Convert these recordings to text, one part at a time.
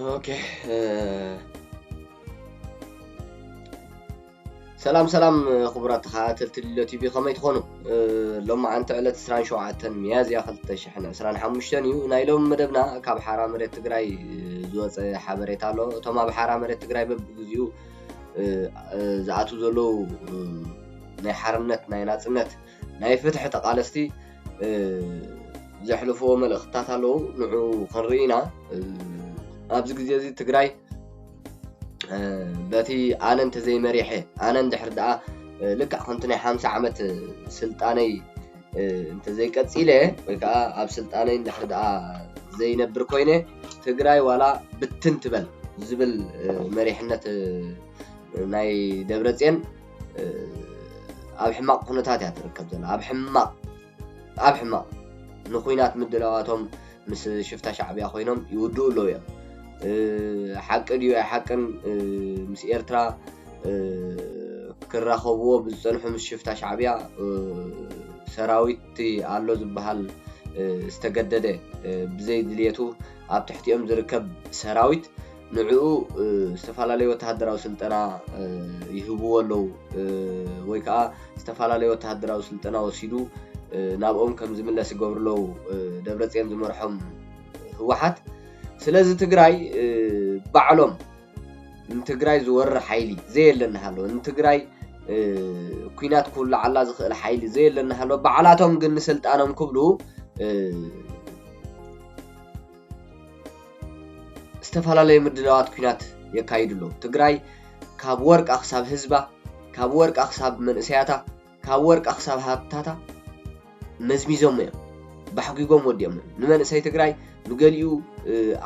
اوكي سلام خبرات خاتلت التي بي خميت خونو لما عن تعلت سران شوعة ميازيا خلت شحنا سران حمشتن يو نايلوم مدبنا كاب حرام ريت تجراي زوز حبريت على تما بحرام ريت تجراي ببزيو زعتو زلو ناي حرمنت ناي ناصنت ناي فتح تقالستي زحلفو ملختات علو نعو خرينا ابز غزي تجراي باتي انا انت زي مريحه انا اندحر دعا لك كنتني 50 عمت سلطاني انت زي قصيله ويكا اب سلطاني اندحر دعا زي نبر كوينه تግራይ ولا بتن تبل زبل مريحነት ناي دبرصين اب حماق كنتات يتركب زلا اب حماق نخوينات مدلواتهم مس شفتا شعبيا خوينهم يودو لويا حق ديو حقن مس إيرترا كراخبو بزنحو مس شفتا شعبيا سراويت علو زبحال استجدده بزي دليتو اب تحتيهم زركب سراويت نعو استفالالي وتهدراو سلطنا يهبولو ويكا استفالالي وتهدراو سلطنا وسيدو نابهم كم زملس يغبرلو دبرصين زمرحم هوحات سلازي تግራይ بعلم تግራይ زور حيلي زي لنا هالو تግራይ ኩናት ኩሉ ዓላ ዝኽእል ሓይሊ ዘየለና ሃሎ በዓላቶም ግን ስልጣኖም ክብሉ استفላለዩ ምድላዋት ኩናት የካይድሉ ትግራይ ካብ ወርቅ ኣክሳብ ህዝባ ካብ ወርቅ ኣክሳብ መንእሰያታ ካብ ወርቅ ኣክሳብ ሃብታታ መዝሚዞም እዮም ባሕጊጎም ወዲኦም ንመንእሰይ ትግራይ ንገሊኡ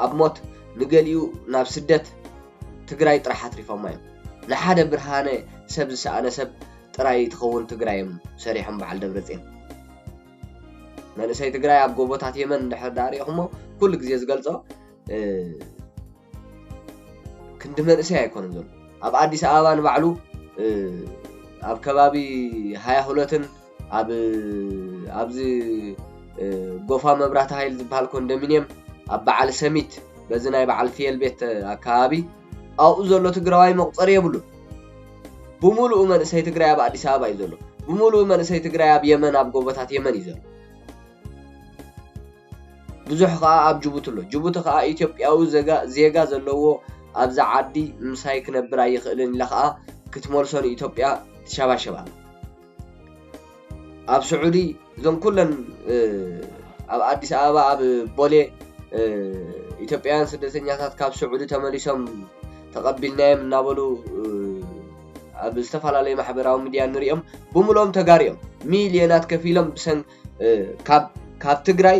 ኣብ ሞት ንገሊኡ ናብ ስደት ትግራይ ጥራሕ ኣትሪፎም እዮም ንሓደ ብርሃነ ሰብ ዝሰኣነ ሰብ ጥራይ ትኸውን ትግራይም ሰሪሖም በዓል ደብረጽዮን መንእሰይ ትግራይ ኣብ ጎቦታት የመን እንድሕር ዳሪኹሞ ኩሉ ግዜ ዝገልጾ ክንዲ መንእሰይ ኣይኮነን ዘሎ ኣብ ኣዲስ ኣበባ ንባዕሉ ኣብ ከባቢ 22ን ኣብዚ ጎፋ መብራት ኃይል ዝበሃል ኮንዶሚኒየም ኣብ በዓል ሰሚት በዚ ናይ በዓል ፊየል ቤት ኣካባቢ ኣብኡ ዘሎ ትግራዋይ መቁፀር የብሉ بمولو መንእሰይ ትግራይ ኣብ ኣዲስ ኣበባ እዩ ዘሎ بمولو መንእሰይ ትግራይ ኣብ የመን ኣብ ጎቦታት የመን እዩ ዘሎ ብዙሕ ኸኣ ኣብ ጅቡቲ ኣሎ ጅቡቲ ኸኣ ኢትዮጵያዊ ዜጋ ዘለዎ ኣብዛ ዓዲ ምሳይ ክነብር ኣይኽእልን ኢላ ኸኣ ክትመልሶን ኢትዮጵያ ትሸባሸባ ኣብ ስዑዲ እዞም ኩለን ኣብ ኣዲስ ኣበባ ኣብ ቦሌ ኢትዮጵያውያን ስደተኛታት ካብ ስዑዲ ተመሊሶም ተቐቢልናዮም እናበሉ ኣብ ዝተፈላለዩ ማሕበራዊ ሚድያ ንሪኦም ብምሎም ተጋሪኦም ሚልዮናት ከፊሎም ብሰን ካብ ትግራይ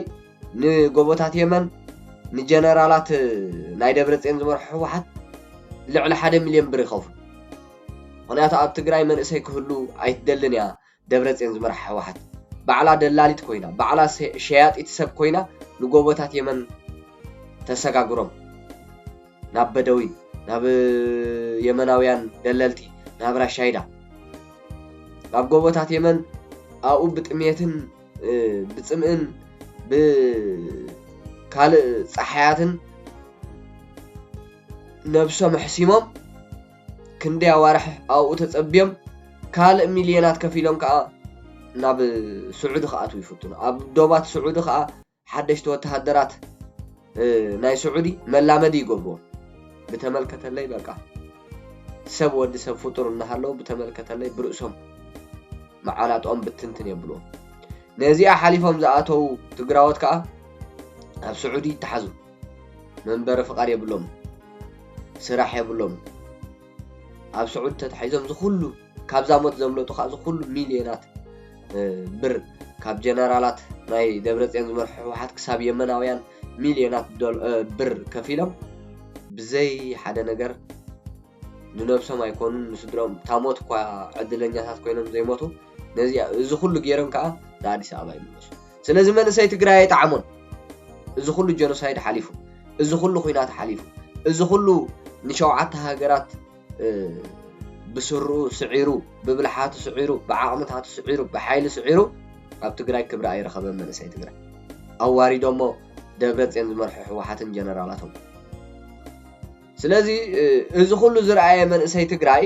ንጎቦታት የመን ንጀነራላት ናይ ደብረጽዮን ዝመርሑ ህወሓት ልዕሊ 1 ሚልዮን ብር ይኸፍሉ ምክንያቱ ኣብ ትግራይ መንእሰይ ክህሉ ኣይትደልን እያ ደብረጽዮን ዝመርሑ ህወሓት ባዕላ ደላሊት ኮይና ባዕላ ሸያጢት ሰብ ኮይና ንጎቦታት የመን ተሰጋግሮም ናብ በደዊ ናብ የመናውያን ደለልቲ ናብ ራሻይዳ ኣብ ጎቦታት የመን ኣብኡ ብጥሜትን ብጽምእን ብካልእ ፀሓያትን ነብሶም ሕሲሞም ክንደይ ኣዋርሕ ኣብኡ ተጸቢዮም ካልእ ሚልዮናት ከፊሎም ከዓ ናብ ስዑዲ ከኣቱ ይፍትኑ ኣብ ዶባት ስዑዲ ከዓ ሓደሽቲ ወተሃደራት ናይ ስዑዲ መላመዲ ይገብርዎ بتملكتلي بقى سب ود سب فطور نهالو بتملكتلي برؤسهم معاناتهم بتنتن يبلو نزيع حليفهم زاتو تقراوت كا اب سعودي تحزو منبر فقار يبلوم سراح يبلوم اب سعود تتحيزهم زخلو كاب زاموت زملو تخا زخلو مليونات بر كاب جنرالات ناي دبرصيون زمرحو واحد كساب يمناويان مليونات بر كفيلهم بزي حدا نجر ننفسهم يكونون مسدرهم تاموت كوا عدلنياتات كوينهم زي موتو نزي اذا كله غيرن كا داديس ابا يملس سلازم منسي تግራይ يطعمون اذا كله جينوسايد حليفو اذا كله خوينات حليفو اذا كله نشوعات هاجرات بسرو سعيرو ببلحات سعيرو بعقمتات سعيرو بحيل سعيرو اب تግራይ كبر ايرخبن منسي تግራይ اواري دمو دبرصيون زمرح حوحاتن جنرالاتهم ስለዚህ እዚ ኩሉ ዝረአየ መንእሰይ ትግራይ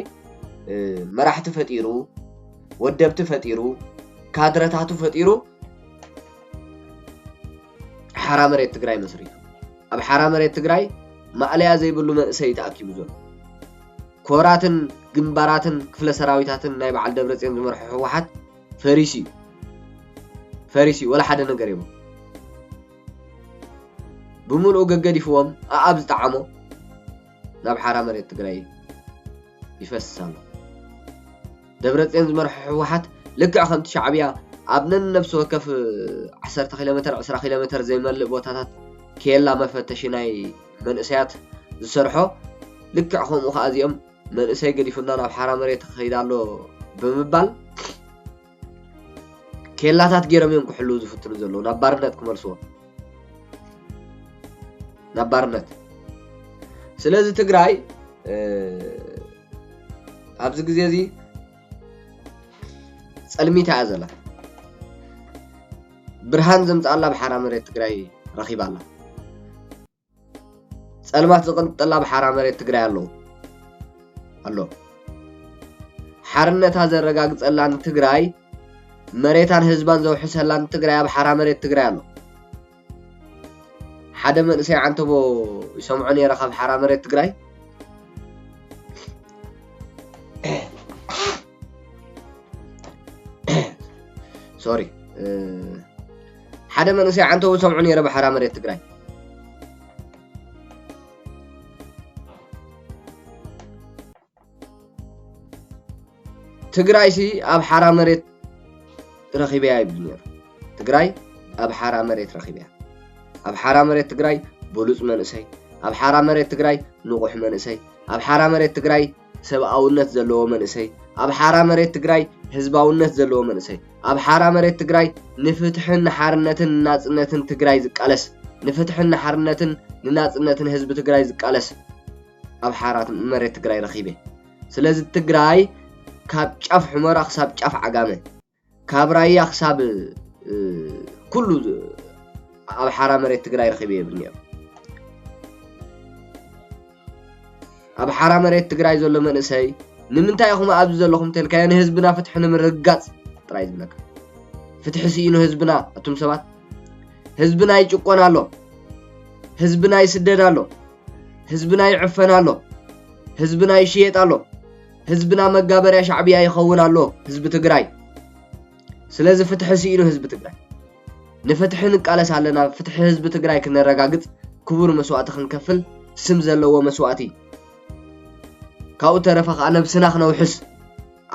መራሕቲ ፈጢሩ ወደብቲ ፈጢሩ ካድረታቱ ፈጢሩ ሓራ መሬት ትግራይ መስሪቱ ኣብ ሓራ መሬት ትግራይ ማዕለያ ዘይብሉ መንእሰይ ተኣኪቡ ዘሎ ኮራትን ግንባራትን ክፍለ ሰራዊታትን ናይ በዓል ደብረጽዮን ዝመርሑ ህወሓት ፈሪሲ ወላ ሓደ ነገር የብሉ ብምሉኡ ገገዲፍዎም ኣብ ዝጠዓሞ ናብ ሓራ መሬት ትግራይ ይፈስስ ኣሎ ደብረጽዮን ዝመርሑ ህወሓት ልክዕ ከምቲ ሻዕብያ ኣብ ነፍሲ ወከፍ 10 ኪሎ ሜትር 20 ኪሎ ሜትር ዘይመልእ ቦታታት ኬላ መፈተሺ ናይ መንእሰያት ዝሰርሖ ልክዕ ከምኡ ከዓ እዚኦም መንእሰይ ገዲፉና ናብ ሓራ መሬት ክኸይድ ኣሎ ብምባል ኬላታት ገይሮም እዮም ክሕልው ዝፍትኑ ዘለዉ ናብ ባርነት ክመልስዎ ናብ ባርነት ስለዚ ትግራይ ኣብዚ ግዜ እዚ ጸልሚታ እያ ዘላ ብርሃን ዘምፅኣላ ብሓራ መሬት ትግራይ ረኺባ ኣላ ጸልማት ዝቕንጥላ ብሓራ መሬት ትግራይ ኣሎ ሓርነታ ዘረጋግፀላን ትግራይ መሬታን ህዝባን ዘውሕሰላን ትግራይ ኣብ ሓራ መሬት ትግራይ ኣሎ ሓደ መንእሰይ ዓንተቦ ይሰምዖ ነይረ ካብ ሓራ መሬት ትግራይ ሶሪ ሓደ መንእሰይ ዓንተቦ ይሰምዖ ነይረ ብሓራ መሬት ትግራይ ትግራይ ሲ ኣብ ሓራ መሬት ረኺበያ ይብል ነይሩ ትግራይ ኣብ ሓራ መሬት ረኺበያ ኣብ ሓራ መሬት ትግራይ ብሉፅ መንእሰይ ኣብ ሓራ መሬት ትግራይ ንቑሕ መንእሰይ ኣብ ሓራ መሬት ትግራይ ሰብኣውነት ዘለዎ መንእሰይ ኣብ ሓራ መሬት ትግራይ ህዝባውነት ዘለዎ መንእሰይ ኣብ ሓራ መሬት ትግራይ ንፍትሕን ሓርነትን ናጽነትን ትግራይ ዝቃለስ ንፍትሕን ሓርነትን ንናጽነትን ህዝቢ ትግራይ ዝቃለስ ኣብ ሓራ መሬት ትግራይ ረኺበ ስለዚ ትግራይ ካብ ጫፍ ሑመራ ክሳብ ጫፍ ዓጋመ ካብ ራያ ክሳብ ኩሉ ኣብ ሓራ መሬት ትግራይ ረኺበ ይብል ነይሩ ኣብ ሓራ መሬት ትግራይ ዘሎ መንእሰይ ንምንታይ ኢኹም ኣብዚ ዘለኹም ተልካዮ ንህዝብና ፍትሒ ንምርጋፅ ጥራይ ዝብለካ ፍትሒ ሲኢኑ ህዝብና እቶም ሰባት ህዝብና ይጭቆን ኣሎ ህዝብና ይስደድ ኣሎ ህዝብና ይዕፈን ኣሎ ህዝብና ይሽየጥ ኣሎ ህዝብና መጋበርያ ሻዕብያ ይኸውን ኣሎ ህዝቢ ትግራይ ስለዚ ፍትሒ ሲኢኑ ህዝቢ ትግራይ ንፍትሒ ንቃለስ ኣለና ፍትሒ ህዝቢ ትግራይ ክነረጋግፅ ክቡር መስዋዕቲ ክንከፍል ስም ዘለዎ መስዋዕቲ ካብኡ ተረፈ ከዓ ነብስና ክነውሕስ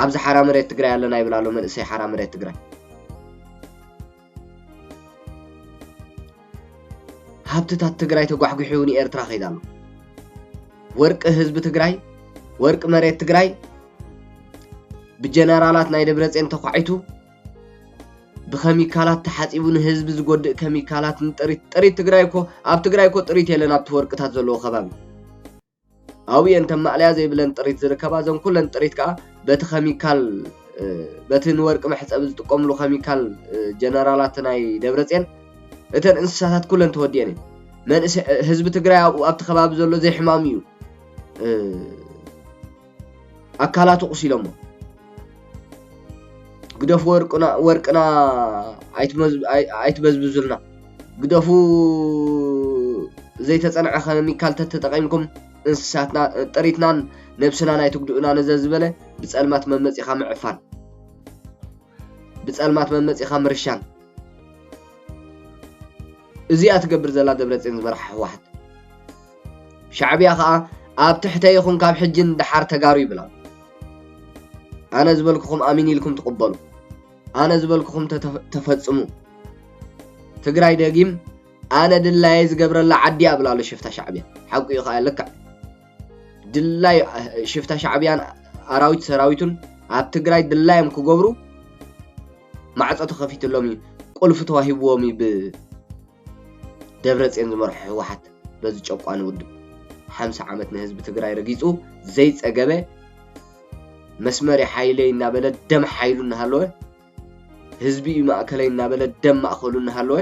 ኣብዚ ሓራ መሬት ትግራይ ኣለና ይብል ኣሎ መንእሰይ ሓራ መሬት ትግራይ ሃብትታት ትግራይ ተጓሕጉሑ ንኤርትራ ኸይዳ ኣሎ ወርቂ ህዝቢ ትግራይ ወርቂ መሬት ትግራይ ብጀነራላት ናይ ደብረጽዮን ተኳዒቱ ብኬሚካላት ተሓፂቡ ንህዝቢ ዝጎድእ ኬሚካላት ጥሪት ትግራይ እኮ ኣብ ትግራይ እኮ ጥሪት የለን ኣብቲ ወርቅታት ዘለዎ ከባቢ ኣብየን ተማዕለያ ዘይብለን ጥሪት ዝርከባ ዘን ኩለን ጥሪት ከዓ በቲ ኬሚካል በቲ ንወርቂ መሕፀቢ ዝጥቀምሉ ኬሚካል ጀነራላት ናይ ደብረጽዮን እተን እንስሳታት ኩለን ተወዲአን መንእሰይ ህዝቢ ትግራይ ኣብቲ ከባቢ ዘሎ ዘይሕማም እዩ ኣካላቱ ቁሲሎሞ ግደፉ ወርቅና ኣይትበዝብዙልና ግደፉ ዘይተጸንዐ ኬሚካል ተጠቂምኩም እንስሳትና ጥሪትናን ነብስና ናይ ትጉድኡና ነዘዝበለ ብጸልማት መመጺኻ ምዕፋን ብጸልማት መመጺኻ ምርሻን እዚኣ ትገብር ዘላ ደብረጽዮን ዝመርሓ ህወሓት ሻዕብያ ከዓ ኣብ ትሕተይ ይኹን ካብ ሕጅን ድሓር ተጋሩ ይብላ ኣነ ዝበልኩኹም ኣሚን ኢልኩም ትቕበሉ ኣነ ዝበልኩኹም ተፈጽሙ ትግራይ ደጊም ኣነ ድላይ ዝገብረላ ዓዲ ኣብላ ኣሎ ሽፍታ ሻዕብያ ሓቂ እዩ ከዓ ልክዕ ድላይ ሽፍታ ሻዕብያን ኣራዊት ሰራዊቱን ኣብ ትግራይ ድላዮም ክገብሩ ማዕጾ ተኸፊትሎም እዩ ቁልፊ ተዋሂብዎም እዩ ብደብረጽዮን ዝመርሑ ህወሓት በዚ ጨቋኒ ውድብ 50 ዓመት ንህዝቢ ትግራይ ረጊጹ ዘይጸገበ መስመር ሓይለይ እናበለ ደም ሓይሉ እናሃለወ ህዝቢ ማእከለይ እናበለ ደም ማእከሉ እናሃለወ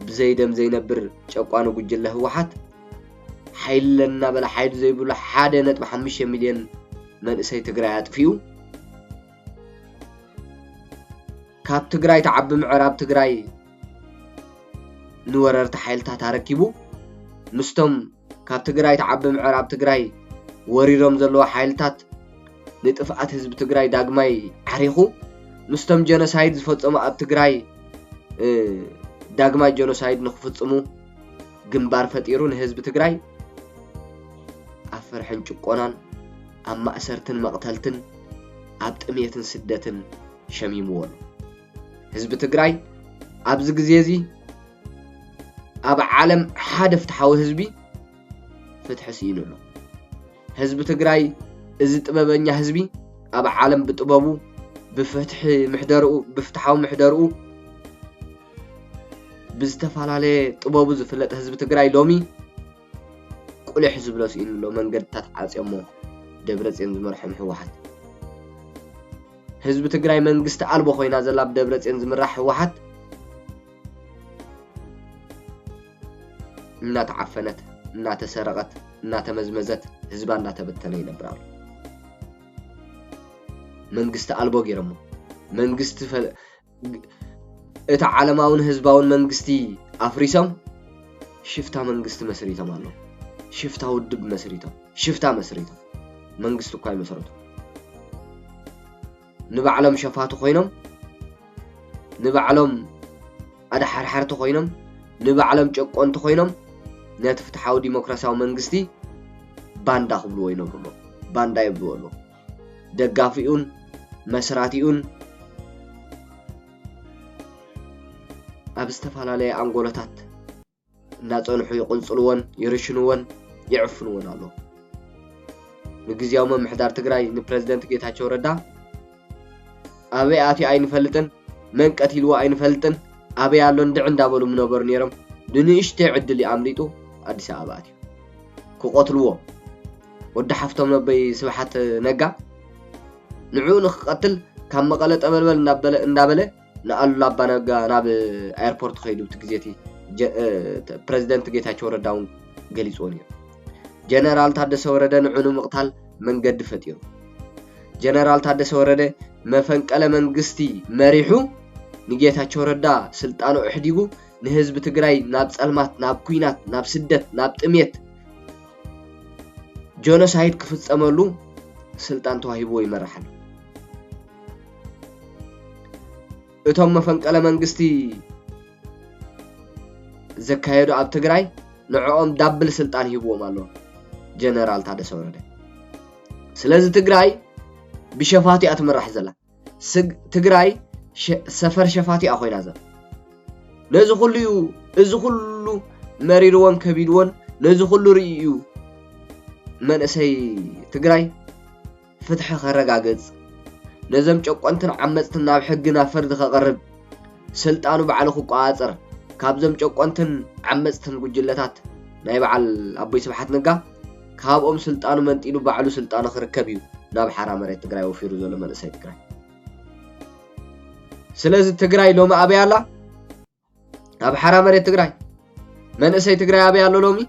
ብዘይ ደም ዘይነብር ጨቋኒ ጉጅለ ህወሓት حيلنا بلا حيد زي بلا حدا نت بحمشة مليون من إسي تجرايات فيو كاب تجراي تعب معراب تجراي نورر تحيلتها تركبو مستم كاب تجراي تعب معراب تجراي وريرم زلوا حيلتات نتفقات حزب تجراي داغماي عريخو مستم جنوسايد زفصمو اب تجراي داغماي جنوسايد نخفصمو ግንባር ፈጢሩ ንህዝብ ትግራይ አፈርሕን ጭቆናን ኣብ ማእሰርትን መቅተልትን ኣብ ጥሜትን ስደትን ሸሚምዎ ህዝብ ትግራይ ኣብዚ ግዜ እዚ ኣብ ዓለም ሓደ ፍትሓዊ ህዝቢ ፍትሕ ሲኢኑሎ ህዝብ ትግራይ እዚ ጥበበኛ ህዝቢ ኣብ ዓለም ብጥበቡ ብፍትሕ ምሕደርኡ ብፍትሓዊ ምሕደርኡ بزتفعله طبابو زفلت حزب تግራይ ሎሚ ቁልሕ ዝብሎ ሲኢኑሎ መንገድታት ዓጽሞ ደብረጽዮን ዝመርሐም ህወሓት ህዝብ ትግራይ መንግስቲ አልቦ ኮይና ዘላ ደብረጽዮን ዝምራሕ ህወሓት እናተዓፈነት እናተሰረቀት እናተመዝመዘት ህዝባ እናተበተነ ይነብራሉ መንግስቲ አልቦ ገይረሞ መንግስቲ እታ ዓለማውን ህዝባውን መንግስቲ አፍሪሶም ሽፍታ መንግስቲ መስሪቶም አሎ ሽፍታ ውድብ መስሪቶም ሽፍታ መስሪቶም መንግስቲ እኮ አይመሰረቱ ንባዕሎም ሸፋቱ ኮይኖም ንባዕሎም አዳሓርሓርቲ ኮይኖም ንባዕሎም ጨቆንቲ ኮይኖም ነቲ ፍትሓዊ ዲሞክራሲያዊ መንግስቲ ባንዳ ክብልዎ ይነብሩሎ ባንዳ ይብልዎ ደጋፊኡን መስራቲኡን ኣብ ዝተፋላለየ አንጎሎታት እናጸንሑ ይቅንጽልዎን ይርሽንዎን ይዕፍንዎን አሎ ንግዚያዊ መምሕዳር ትግራይ ንፕሬዝደንት ጌታቸው ረዳ አበይ አቲ አይንፈልጥን መንቀቲልዎ አይንፈልጥን አበይ ያሎ እንድዕ እንዳበሉ ምነበሩ ነይሮም ድንእሽተ ዕድል አምሊጡ አዲስ አበባ አትዩ ክቆትልዎ ወዲ ሓፍቶም ነብይ ስብሓት ነጋ ንዑ ንክቀትል ካብ መቀለ ጠበልበል እንዳበለ نقول لابانا ناب ايربورت خيدو تجزيتي بريزيدنت ጌታቸው ረዳውን ገሊጾኒ ጀነራል ታደሰ ወረደ ንዑኑ መቅታል መንገድ ፈጥዩ ጀነራል ታደሰ ወረደ መፈንቀለ መንግስቲ መሪሑ ንጌታቸው ረዳ ስልጣኑ እሕዲጉ ንህዝብ ትግራይ ናብ ጸልማት ናብ ኩይናት ናብ ስደት ናብ ጥሜት ጆኖሳይድ ክፍጸመሉ ስልጣን ተዋሂቦ ይመራሐል እቶም መፈንቀለ መንግስቲ ዘካየዱ ኣብ ትግራይ ንዕኦም ዳብል ስልጣን ሂብዎም አሎ ጀነራል ታደሰ ወረደ ስለዚ ትግራይ ብሸፋቲ አትመራሕ ዘላ ትግራይ ሰፈር ሸፋቲ አኮይና ዘ ነዚ ሁሉ መሪርዎን ከቢድዎን ነዚ ሁሉ ርእዩ መንእሰይ ትግራይ ፍትሕ ከረጋገጽ نزم ጨቆንትን ዓመጽትን ናብ ሕግና ፈርድ ከቀርብ ስልጣኑ ባዕሉ ቋጽር ካብዘም ጨቆንትን ዓመጽትን ጉጅለታት ናይ በዓል አቦይ ስብሓት ነጋ ካብኦም ስልጣኑ መንጢሉ ባዕሉ ስልጣኑ ክርከብ እዩ ናብ ሓራ መሬት ትግራይ ወፊሩ ዘሎ መንእሰይ ትግራይ ስለዚ ትግራይ ሎሚ አበይ አላ ኣብ ሓራ መሬት ትግራይ መንእሰይ ትግራይ አበይ አሎ ሎሚ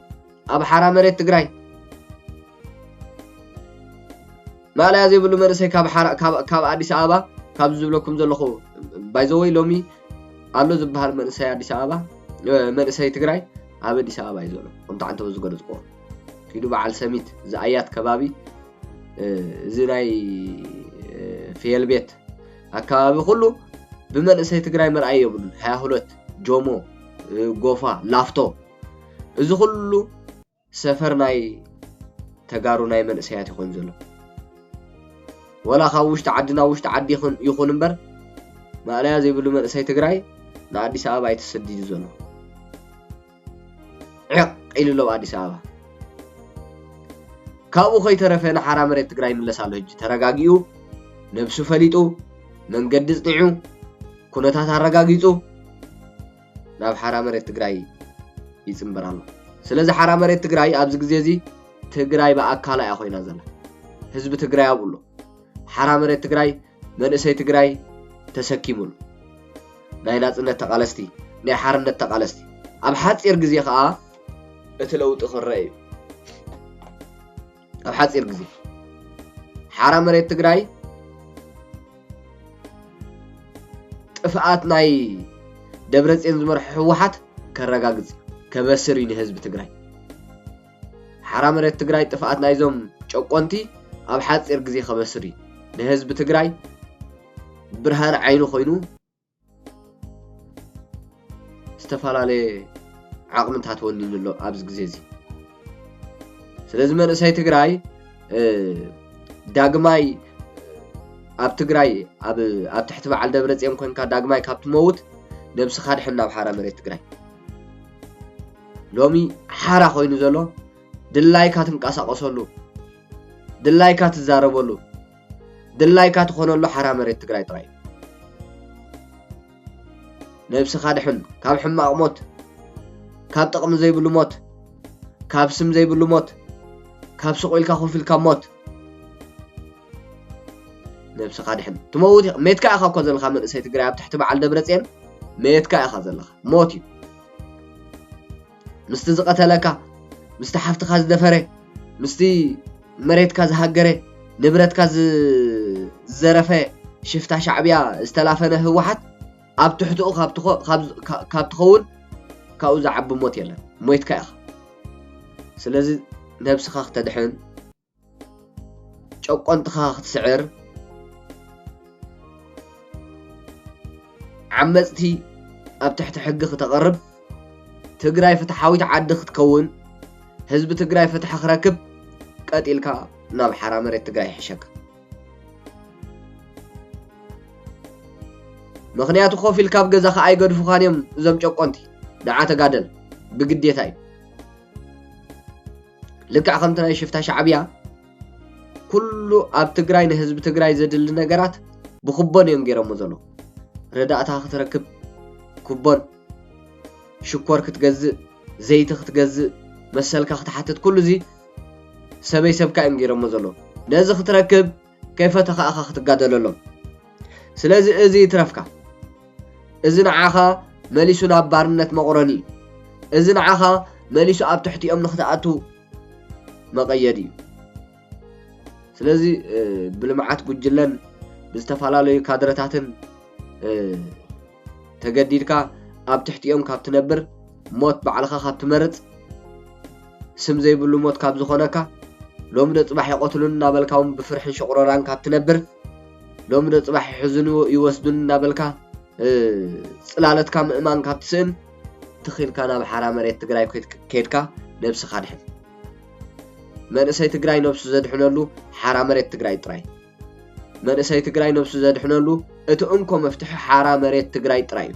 ኣብ ሓራ መሬት ትግራይ ማልያ ዘይብሉ መንእሰይ ካብ አዲስ አበባ ካብ ዝብለኩም ዘለኹ ባይዘወይ ሎሚ አሎ ዝበሃል መንእሰይ አዲስ አበባ መንእሰይ ትግራይ ኣብ አዲስ አበባ ይዘሎ እንታ አንተ ዝገለጽኮ ኪዱ በዓል ሰሚት ዝአያት ከባቢ ዝናይ ፊየል ቤት አካባቢ ሁሉ ብመንእሰይ ትግራይ መርአይ የብሉን 22 ጆሞ ጎፋ ላፍቶ እዚ ሁሉ ሰፈር ናይ ተጋሩ ናይ መንእሰያት ይኾን ዘሎ ولا خاوشت عدنا وشت عدي يخون امبر ما لا زي بلو منسي تግራይ ناديس አበባ የተሰደዱ ዘሎ ኢሉሎ አዲስ አበባ ካብኡ ኸይተረፈና ሓራ መሬት ትግራይ ምለሳሉ ህጅ ተረጋጊኡ ነብሱ ፈሊጡ መንገድ ጽኒዑ ኩነታት አረጋጊጹ ናብ ሓራ መሬት ትግራይ ይጽምበራሉ ስለዚህ ሓራ መሬት ትግራይ ኣብዚ ግዜ እዚ ትግራይ በአካላ ያኾይና ዘላ ህዝብ ትግራይ አብሎ ሓራ መሬት ትግራይ መንእሰይ ትግራይ ተሰኪሙሉ ናይ ናጽነት ተቃለስቲ ናይ ሓርነት ተቃለስቲ ኣብ ሓጽር ግዜ ከዓ እቲ ለውጥ ክረአ ኣብ ሓፂር ግዜ ሓራ መሬት ትግራይ ጥፍኣት ናይ ደብረጽዮን ዝመርሑ ህወሓት ከረጋግጽ ከበስር እዩ ንህዝቢ ትግራይ ሓራ መሬት ትግራይ ጥፍኣት ናይዞም ጨቆንቲ ኣብ ሓፂር ግዜ ከበስር እዩ ንህዝቢ ትግራይ ብርሃን ዓይኑ ኮይኑ ዝተፈላለዩ ዓቕምታት ወኒኑሎ ኣብዚ ግዜ እዚ ስለዚ መንእሰይ ትግራይ ዳግማይ ኣብ ትግራይ ኣብ ትሕቲ በዓል ደብረጽዮን ኮንካ ዳግማይ ካብ ትመውት ነብስኻ ድሕን ናብ ሓራ መሬት ትግራይ ሎሚ ሓራ ኮይኑ ዘሎ ድላይካ ትንቀሳቀሰሉ ድላይካ ትዛረበሉ ድላይካ ትኾነሉ ሓራ መሬት ትግራይ ጥራይ ነብስኻ ድሕን ካብ ሕማቕ ሞት ካብ ጥቕሚ ዘይብሉ ሞት ካብ ስም ዘይብሉ ሞት ካብ ስቑኢልካ ኮፍ ኢልካ ሞት ነብስኻ ድሕን ትመውት ሜትካ ኢኻ እኮ ዘለኻ መንእሰይ ትግራይ ኣብ ትሕቲ በዓል ደብረጽዮን ሜትካ ኢኻ ዘለኻ ሞት እዩ ምስቲ ዝቐተለካ ምስቲ ሓፍትኻ ዝደፈረ ምስቲ መሬትካ ዝሃገረ ንብረትካ ዝዘረፈ ሽፍታ ሻዕብያ ዝተላፈነ ህወሓት ኣብ ትሕቲኡ ካብ ትኸውን ካብኡ ዝዓቢ ሞት የለን ሞትካ ኢኻ ስለዚ ነብስኻ ክተድሕን ጨቆንትኻ ክትስዕር ዓመፅቲ ኣብ ትሕቲ ሕጊ ክተቐርብ ትግራይ ፍትሓዊት ዓዲ ክትከውን ህዝቢ ትግራይ ፍትሒ ክረክብ ቀጢልካ ናብ ሓራ መሬት ትግራይ ይሕሸካ ምክንያቱ ኮፍ ኢልካ ኣብ ገዛኻ ኣይገድፉኻን እዮም እዞም ጨቆንቲ ንዓ ተጋደል ብግዴታ እዩ ልክዕ ከምቲ ናይ ሽፍታ ሻዕብያ ኩሉ ኣብ ትግራይ ንህዝቢ ትግራይ ዘድሊ ነገራት ብክቦን እዮም ገይሮሞ ዘሎ ረዳእታ ክትረክብ ክቦን ሽኮር ክትገዝእ ዘይቲ ክትገዝእ መሰልካ ክትሓትት ኩሉ እዚ ሰበይ ሰብካ እዮም ገይሮሞ ዘሎ ነዚ ክትረክብ ከይፈተኻ ኢኻ ክትጋደለሎም ስለዚ እዚ ይትረፍካ እዚ ንዓኻ መሊሱ ናብ ባርነት መቑረኒ እዚ ንዓኻ መሊሱ ኣብ ትሕቲኦም ንኽትኣቱ መቐየድ እዩ ስለዚ ብልምዓት ጉጅለን ብዝተፈላለዩ ካድረታትን ተገዲድካ ኣብ ትሕቲኦም ካብ ትነብር ሞት ባዕልኻ ካብ ትመርፅ ስም ዘይብሉ ሞት ካብ ዝኾነካ ሎሚ ዶ ፅባሕ ይቆትሉን እናበልካውን ብፍርሕን ሽቁረራን ካብ ትነብር ሎሚ ዶ ፅባሕ ይሕዝኑ ይወስዱን እናበልካ ፅላለትካ ምእማን ካብ ትስእን ትኺልካ ናብ ሓራ መሬት ትግራይ ከይድካ ነብስኻ ድሕን መንእሰይ ትግራይ ነብሱ ዘድሕነሉ ሓራ መሬት ትግራይ ጥራይ መንእሰይ ትግራይ ነብሱ ዘድሕነሉ እቲ እንኮ መፍትሒ ሓራ መሬት ትግራይ ጥራይ እዩ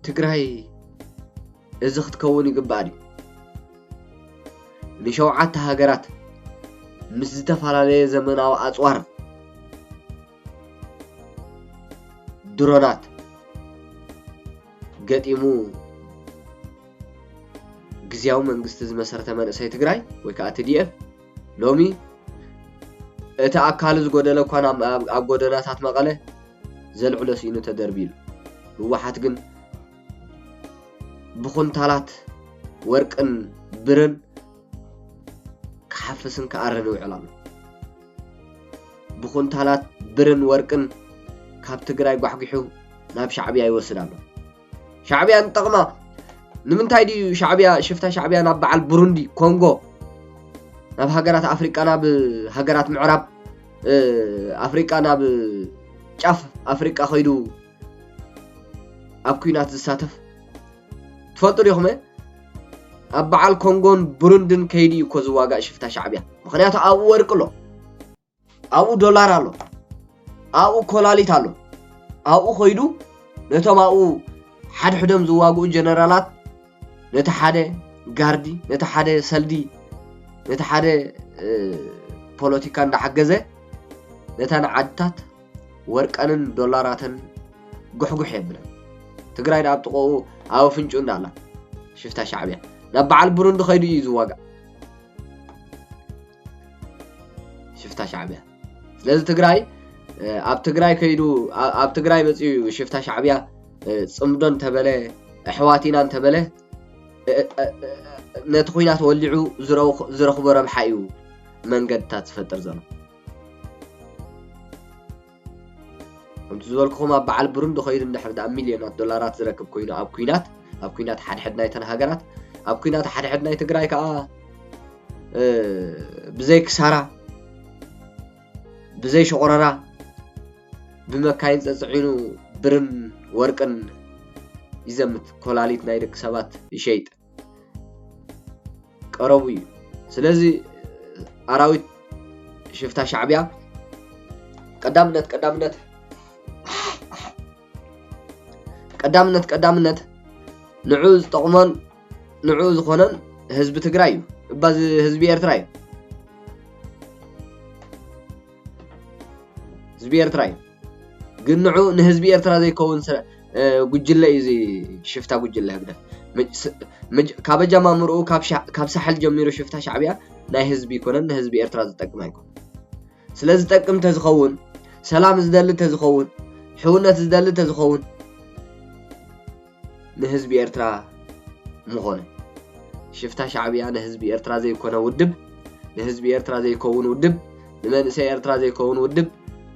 ትግራይ እዚ ክትከውን ይግባእ እዩ ንሸውዓተ ሃገራት ምስ ዝተፈላለየ ዘመናዊ ኣፅዋር ድሮናት ገጢሙ ግዚያዊ መንግስቲ ዝመሰረተ መንእሰይ ትግራይ ወይ ከዓ TDF ሎሚ እቲ ኣካል ዝጎደለ እኳ ኣብ ጎደናታት መቐለ ዘልዕሎ ሲኑ ተደርቢሉ ህወሓት ግን ብኹንታላት ወርቅን ብርን ክሓፍስን ክኣረን ይውዕል ኣሎ ብኹንታላት ብርን ወርቅን ካብ ትግራይ ጓሕጊሑ ናብ ሻዕብያ ይወስድ ኣሎ ሻዕብያ ንጠቕማ ንምንታይ ድዩ ሻዕብያ ሽፍታ ሻዕብያ ናብ በዓል ቡሩንዲ ኮንጎ ናብ ሃገራት ኣፍሪቃ ናብ ሃገራት ምዕራብ ኣፍሪቃ ናብ ጫፍ ኣፍሪቃ ኸይዱ ኣብ ኩናት ዝሳተፍ ትፈልጡ ዲኹም ኣብ በዓል ኮንጎን ቡሩንድን ከይዲ እኮ ዝዋጋእ ሽፍታ ሻዕብያ ምክንያቱ ኣብኡ ወርቅ ኣሎ ኣብኡ ዶላር ኣሎ ኣብኡ ኮላሊት ኣሎ ኣብኡ ኸይዱ ነቶም ኣብኡ ሓድሕዶም ዝዋግኡ ጀነራላት ነቲ ሓደ ጋርዲ ነቲ ሓደ ሰልዲ ነቲ ሓደ ፖለቲካ እንዳሓገዘ ነተን ዓድታት ወርቀንን ዶላራትን ጉሕጉሕ የብለን ትግራይ ኣብ ጥቕኡ ኣብ ፍንጩ እንዳላ ሽፍታ ሻዕብያ ናብ በዓል ቡሩንዲ ኸይዱ እዩ ዝዋጋእ ሽፍታ ሻዕብያ ስለዚ ትግራይ ኣብ ትግራይ ከይዱ ኣብ ትግራይ መፅኡ ሽፍታ ሻዕብያ ፅምዶን ተበለ ኣሕዋቲና ተበለ نت خوينات ولعو زرخبو ربح ايو منقدتات تفطر زلو انت زولكم اب على بروندو خيد اندحر دا مليونات دولارات زركب كوينو اب كوينات حد نايتن هاجرات اب كوينات حد ناي تግራይ كا بزي كسارا بزي شقررا بمكاين صعينو برن ورقن يزمت كولاليت نايدك سبات يشيط قربي سلازي اراويت شفتا شعبيا قدامنت نعوز طقمن نعوز خونن حزب تግራይ باز حزب ኤርትራይ حزب ኤርትራይ ግን ንዑ ንህዝቢ ኤርትራ ዘይከውን ጉጅለ እዚ ሽፍታ ጉጅለ ህግደ ካብ ጀማምሩ ካብ ሳحل ጀሚሩ ሽፍታ ሻዕብያ ናይ ህዝቢ ይኮነን ንህዝቢ ኤርትራ ዝጠቅም አይኮን ስለዚ ጠቅም ተዝኸውን ሰላም ዝደል ተዝኸውን ሕውነት ዝደል ተዝኸውን ንህዝቢ ኤርትራ ምኾነ ሽፍታ ሻዕብያ ንህዝቢ ኤርትራ ዘይኮነ ውድብ ንህዝቢ ኤርትራ ዘይከውን ውድብ ንመንእሰይ ኤርትራ ዘይከውን ውድብ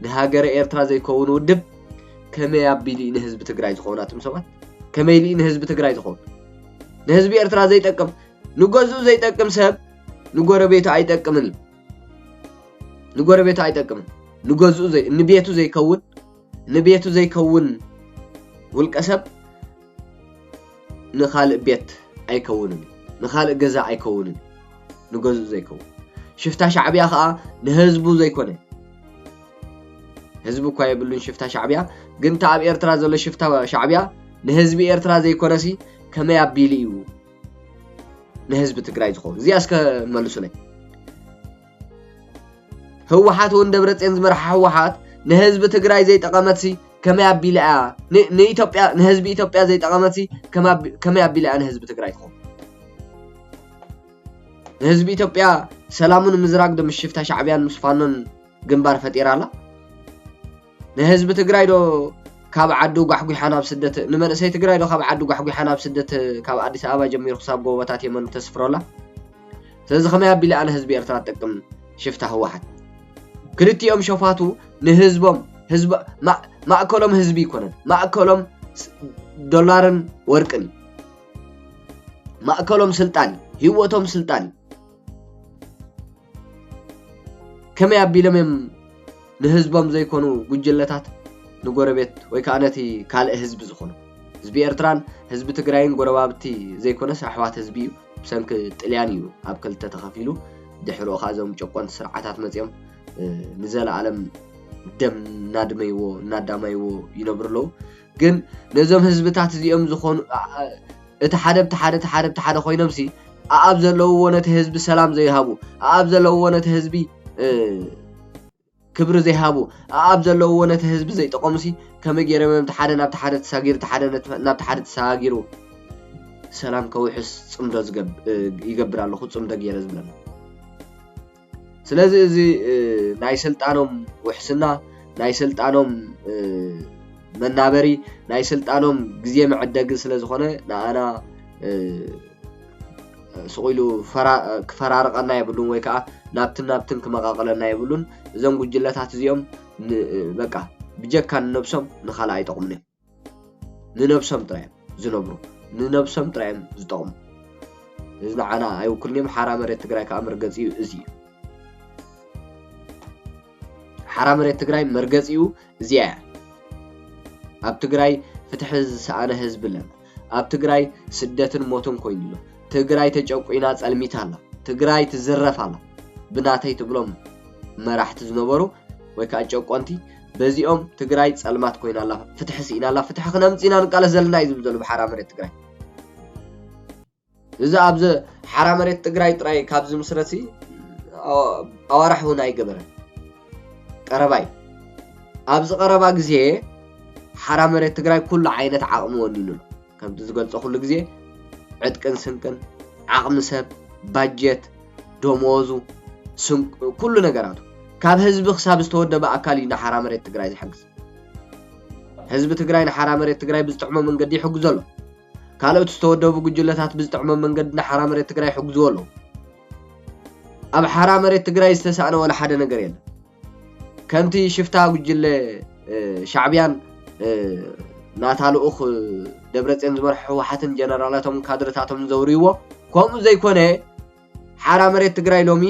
ንሃገረ ኤርትራ ዘይከውን ውድብ ከመይ አቢሊ ንህዝቢ ትግራይ ዝኾናትም ሰባት ከመይ ሊ ንህዝቢ ትግራይ ዝኾን ንህዝቢ ኤርትራ ዘይጠቅም ንገዙ ዘይጠቅም ሰብ ንጎረቤቱ አይጠቅምን ንገዙ ዘይ ንቤቱ ዘይከውን ውልቀሰብ ንኻልእ ቤት አይከውንን ንኻልእ ገዛ አይከውንን ንገዙ ዘይከውን ሽፍታ ሻዕብያ ከዓ ንህዝቡ ዘይኮነ ህዝቡ እኳ የብሉን ሽፍታ ሻዕብያ ግን ታብ ኤርትራ ዘሎ ሽፍታ ሻዕብያ ንህዝቢ ኤርትራ ዘይኮነሲ ከመይ አቢሊ እዩ ንህዝቢ ትግራይ ዝኾን እዚያ እስከ መልሱለይ ህወሓት ወንደብረጽዮን ዝመርሐ ህወሓት ንህዝቢ ትግራይ ዘይጠቀመትሲ ከመይ አቢሊ ንኢትዮጵያ ንህዝቢ ኢትዮጵያ ዘይጠቀመትሲ ከመይ አቢሊ ንህዝቢ ትግራይ ዝኾን ንህዝቢ ኢትዮጵያ ሰላሙን ምዝራቅ ደም ሽፍታ ሻዕብያን ምስፋኖን ግንባር ፈጢራላ ንህዝቢ ትግራይ ዶ ካብ ዓዱ ጓሕጉሓና ብስደት ንመንእሰይ ትግራይ ዶ ካብ ዓዱ ጓሕጉሓና ብስደት ካብ አዲስ አበባ ጀሚሩ ክሳብ ጎቦታት የመን ተስፍሮላ ስለዚ ከመይ አቢሊ ንህዝቢ ኤርትራ ተጠቅም ሽፍታ ህወሓት ክልቲኦም ሸፋቱ ንህዝቦም ህዝብ ማእከሎም ህዝቢ ይኮነን ማእከሎም ዶላርን ወርቅን ማእከሎም ስልጣን ህይወቶም ስልጣን ከመይ አቢሎም ንህዝቦም ዘይኮኑ ጉጅለታት ንጎረቤት ወይ ካነቲ ካልእ ህዝቢ ዝኾኑ ህዝቢ ኤርትራን ህዝቢ ትግራይን ጎረባብቲ ዘይኮነስ ኣሕዋት ህዝቢ እዩ ብሰንኪ ጥልያን እዩ ኣብ ክልተ ተኸፊሉ ድሕሪኡ ካዞም ጨቆን ስርዓታት መፅኦም ንዘለዓለም ደም እናዳማይዎ ይነብሩ ግን ነዞም ህዝብታት እዚኦም ዝኾኑ እቲ ሓደ ኮይኖምሲ ኣብ ዘለውዎ ነቲ ህዝቢ ሰላም ዘይሃቡ ኣብ ዘለውዎ ነቲ ህዝቢ ክብሪ ዘይሃቡ ኣብ ዘለውዎ ነቲ ህዝቢ ዘይጠቆሙሲ ከመይ ገይሮም ተሓደ ናብ ተሓደ ተሳጊር ተሓደ ናብ ተሓደ ተሳጊሩ ሰላም ከውሕስ ጽምዶ ይገብር ኣለኹ ጽምዶ ገይረ ዝብለና ስለዚ እዚ ናይ ስልጣኖም ውሕስና ናይ ስልጣኖም መናበሪ ናይ ስልጣኖም ግዜ መዕደግ ስለ ዝኾነ ንኣና ስቁኢሉ ክፈራርቀና የብሉን ወይ ከዓ ናብትን ክመቃቀለና የብሉን እዞም ጉጅለታት እዚኦም በቃ ብጀካ ንነብሶም ንኻልእ ኣይጠቕሙን ንነብሶም ጥራዮም ዝነብሩ ንነብሶም ጥራዮም ዝጠቕሙ እዚ ንዓና ኣይውክልንም ሓራ መሬት ትግራይ ከዓ መርገፂኡ እዚ እዩ ሓራ መሬት ትግራይ መርገፂኡ እዚያ ኣብ ትግራይ ፍትሒ ዝሰኣነ ህዝቢ ኣለና ኣብ ትግራይ ስደትን ሞትን ኮይኑሎ ትግራይ ተጨቁይና ጸልሚታ ኣላ ትግራይ ትዝረፍ ኣላ ብናተይ ትብሎም መራሕቲ ዝነበሩ ወይ ከዓ ጨቆንቲ በዚኦም ትግራይ ጸልማት ኮይና ኣላ ፍትሒ ሲኢና ኣላ ፍትሒ ክነምፂና ንቃለስ ዘለና እዩ ዝብሉ ብሓራ መሬት ትግራይ እዚ ኣብዚ ሓራ መሬት ትግራይ ጥራይ ካብዚ ምስረሲ ኣዋራሕ እውን ኣይገበረን ቀረባይ ኣብዚ ቀረባ ግዜ ሓራ መሬት ትግራይ ኩሉ ዓይነት ዓቕሚ ወኒኑ ከምቲ ዝገልጾ ኩሉ ግዜ ዕጥቅን ስንቅን ዓቕሚ ሰብ ባጀት ደሞዙ ኩሉ ነገራቱ ካብ ህዝቢ ክሳብ ዝተወደበ ኣካል እዩ ንሓራ መሬት ትግራይ ዝሕግዝ ህዝቢ ትግራይ ንሓራ መሬት ትግራይ ብዝጥዕሞ መንገዲ ይሕግዝ ኣሎ ካልኦት ዝተወደቡ ጉጅለታት ብዝጥዕመ መንገዲ ንሓራ መሬት ትግራይ ይሕግዝዎ ኣለዉ ኣብ ሓራ መሬት ትግራይ ዝተሳእነ ወላ ሓደ ነገር የለን ከምቲ ሽፍታ ጉጅለ ሻዕብያን ናታልኡኽ ደብረጽዮን ዝመርሑ ህወሓትን ጀነራላቶም ካድረታቶም ዘውርይዎ ከምኡ ዘይኮነ ሓራ መሬት ትግራይ ሎሚ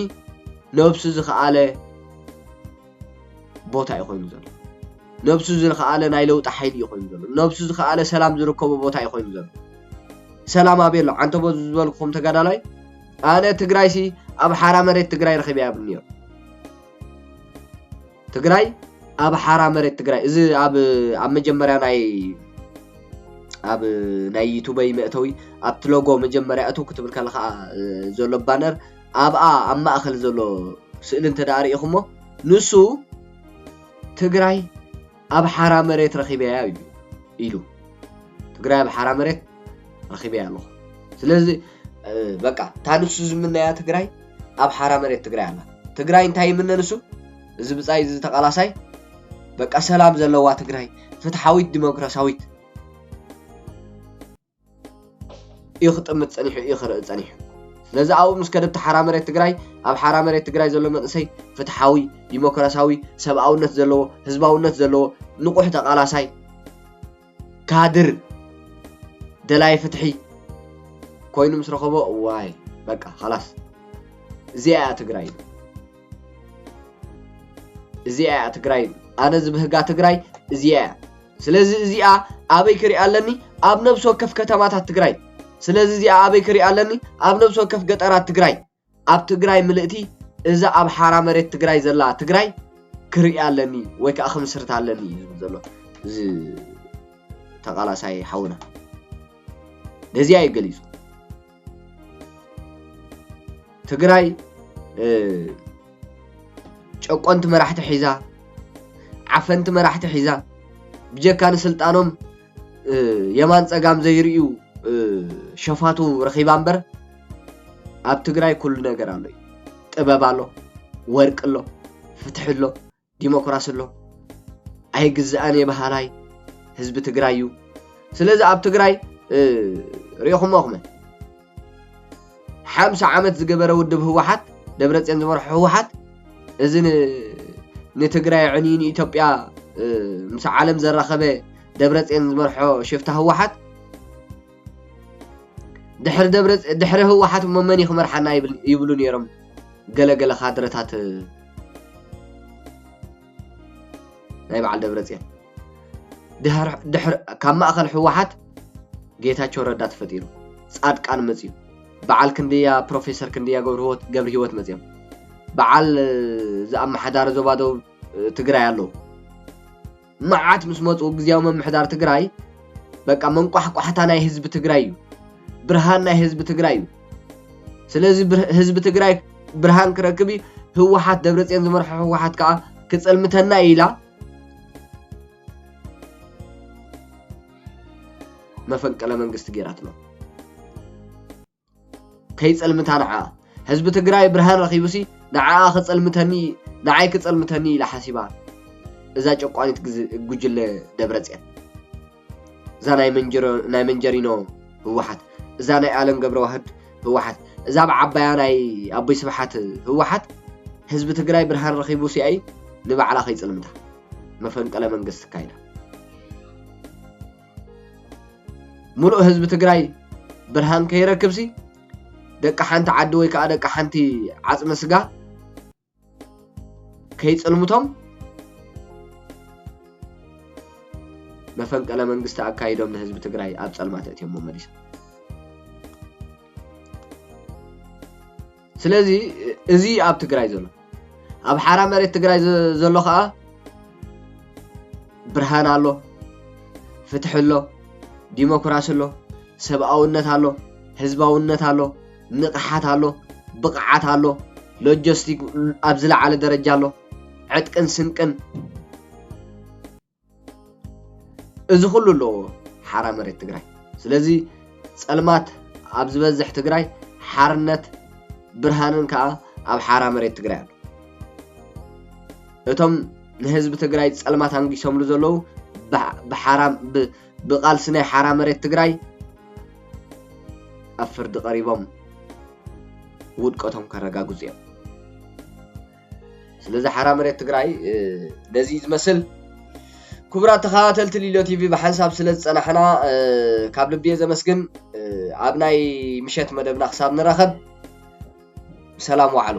ነብሱ ዝኸኣለ ቦታ ይኾይኑ ዘሎ ነብሱ ዝኸኣለ ናይ ለውጢ ሓይሊ ይኾይኑ ዘሎ ነብሱ ዝኸኣለ ሰላም ዝርከቦ ቦታ ይኾይኑ ዘሎ ሰላም ኣቤሎ ዓንተቦ ዝበልኩም ተጋዳላይ ኣነ ትግራይሲ ኣብ ሓራ መሬት ትግራይ ረኺበ ያብልኒዮ ትግራይ ኣብ ሓራ መሬት ትግራይ እዚ ኣብ መጀመርያ ኣብ ናይ ዩቱበይ መእተዊ ኣብቲ ሎጎ መጀመርያ እቱ ክትብል ከለኻ ዘሎ ባነር ኣብኣ ኣብ ማእኸል ዘሎ ስእሊ እንተዳሪእኹሞ ንሱ ትግራይ ኣብ ሓራ መሬት ረኺበያ ኢሉ ትግራይ ኣብ ሓራ መሬት ረኺበያ ኣለኹ ስለዚ በቃ ታንሱ ዝምነያ ትግራይ ኣብ ሓራ መሬት ትግራይ ኣላ ትግራይ እንታይ ይምነ ንሱ እዚ ብጻይ እዚ ተቃላሳይ በቃ ሰላም ዘለዋ ትግራይ ፍትሓዊት ዲሞክራሲያዊት ይኽጥምት ጸኒሑ ይኽርኢ ጸኒሑ ስለዚ ኣብኡ ምስ ከደብቲ ሓራ መሬት ትግራይ ኣብ ሓራ መሬት ትግራይ ዘሎ መንእሰይ ፍትሓዊ ዲሞክራሲያዊ ሰብኣውነት ዘለዎ ህዝባውነት ዘለዎ ንቑሕ ተቃላሳይ ካድር ደላይ ፍትሒ ኮይኑ ምስ ረኸቦ ዋይ በቃ خلاص እዚኣ ትግራይ እዚኣ ትግራይ ኣነ ዝብህጋ ትግራይ እዚኣ ስለዚ እዚኣ ኣበይ ክሪኣ ኣለኒ ኣብ ነብስ ወከፍ ከተማታት ትግራይ ስለዚ እዚኣ ኣበይ ክሪኣ ኣለኒ ኣብ ነብስ ወከፍ ገጠራት ትግራይ ኣብ ትግራይ ምልእቲ እዛ ኣብ ሓራ መሬት ትግራይ ዘላ ትግራይ ክሪኣ ኣለኒ ወይ ከዓ ክምስርታ ኣለኒ ዘሎ እዚ ተቃላሳይ ሓውና ለዚያ ይገሊጹ ትግራይ ጨቆንት መራሕቲ ሒዛ ዓፈንት መራሕቲ ሒዛ ብጀካን ስልጣኖም የማን ጸጋም ዘይርዩ ሸፋቱ ረኺባ እምበር ኣብ ትግራይ ኩሉ ነገር ኣሎ ጥበብ ኣሎ ወርቅ ኣሎ ፍትሕ ኣሎ ዲሞክራሲ ኣሎ ኣይግዝኣን የባህላይ ህዝቢ ትግራይ እዩ ስለዚ ኣብ ትግራይ ሪኢኹም ኣኹመ 50 ዓመት ዝገበረ ውድብ ህወሓት ደብረጽዮን ዝመርሑ ህወሓት እዚ ንትግራይ ዕኒን ኢትዮጵያ ምስ ዓለም ዘራኸበ ደብረጽዮን ዝመርሖ ሽፍታ ህወሓት ድሕሪ ህወሓት መን ይኽመርሓና ይብሉ ነይሮም ገለገለ ካድረታት ናይ በዓል ደብረጽዮን ድሕሪ ካብ ማእኸል ህወሓት ጌታቸው ረዳ ተፈጢሩ ጻድቃን መጽዩ በዓል ክንድያ ፕሮፌሰር ክንድያ ገብረ ህይወት መጽዮም በዓል ዝኣመሓዳር ዞባ ደቡብ ትግራይ ኣለዉ መዓት ምስ መፁ ግዚያዊ መምሕዳር ትግራይ በቃ መንቋሕቋሕታ ናይ ህዝቢ ትግራይ እዩ ብርሃን ናይ ህዝቢ ትግራይ እዩ ስለዚ ህዝቢ ትግራይ ብርሃን ክረክብ ህወሓት ደብረጽዮን ዝመርሖ ህወሓት ከዓ ክጸልምተና ኢላ መፈንቅለ መንግስቲ ገይራትሎ ከይጸልምታ ንዓ ህዝቢ ትግራይ ብርሃን ረኺቡሲ ንዓ ክጸልምተኒ ንዓይ ክጸልምተኒ ኢላ ሓሲባ እዛ ጨቋኒት ጉጅለ ደብረጽዮን እዛ ናይ መንጀሪኖ ህወሓት እዛ ናይ ኣለም ገብረ ዋህድ ህወሓት እዛ ብዓባያ ናይ ኣቦይ ስብሓት ህወሓት ህዝቢ ትግራይ ብርሃን ረኺቡሲ ኣይ ንባዕላ ከይጸልምታ መፈንቅለ መንግስቲ ካይዳ ሙሉእ ህዝቢ ትግራይ ብርሃን ከይረክብሲ ደቂ ሓንቲ ዓዲ ወይ ከዓ ደቂ ሓንቲ ዓጽመ ስጋ ከይጸልምቶም መፈንቅለ መንግስቲ ኣካይዶም ንህዝቢ ትግራይ ኣብ ጸልማት እትዮም መመሊሳ ስለዚ እዚ ኣብ ትግራይ ዘሎ ኣብ ሓራ መሬት ትግራይ ዘሎ ከዓ ብርሃን ኣሎ ፍትሕ ኣሎ ዲሞክራሲ ኣሎ ሰብኣውነት ኣሎ ህዝባውነት ኣሎ ንቕሓት ኣሎ ብቕዓት ኣሎ ሎጂስቲክ ኣብ ዝለዓለ ደረጃ ኣሎ ዕጥቅን ስንቅን እዚ ኩሉ ኣሎ ሓራ መሬት ትግራይ ስለዚ ጸልማት ኣብ ዝበዝሕ ትግራይ ሓርነት ብርሃንን ከዓ ኣብ ሓራ መሬት ትግራይ ኣሎ እቶም ንህዝቢ ትግራይ ጸልማት አንጊሶምሉ ዘለዉ ብቃልሲ ናይ ሓራ መሬት ትግራይ أفرد قريبهم ውድቀቶም ከረጋግፁ እዮም ስለዚ ሓራ መሬት ትግራይ ነዚ ዝመስል ክቡራት ተኸታተልቲ ሊሎ ቲቪ ብሓንሳብ ስለ ዝፀናሕና ካብ ልብየ ዘመስግን ኣብ ናይ ምሸት መደብና ክሳብ ንረኸብ ሰላም ዋዕሉ